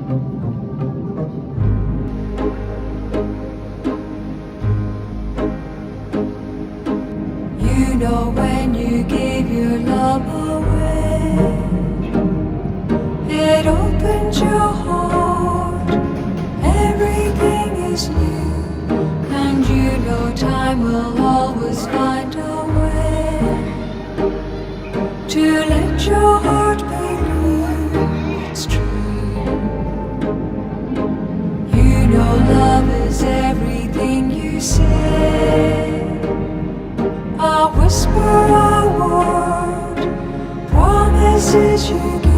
You know when you gave your love away, it opened your heart. Everything is new, and you know time will always find a way to let your heart believe it's true. You know love is everything you say. A whisper, a word, promises you give.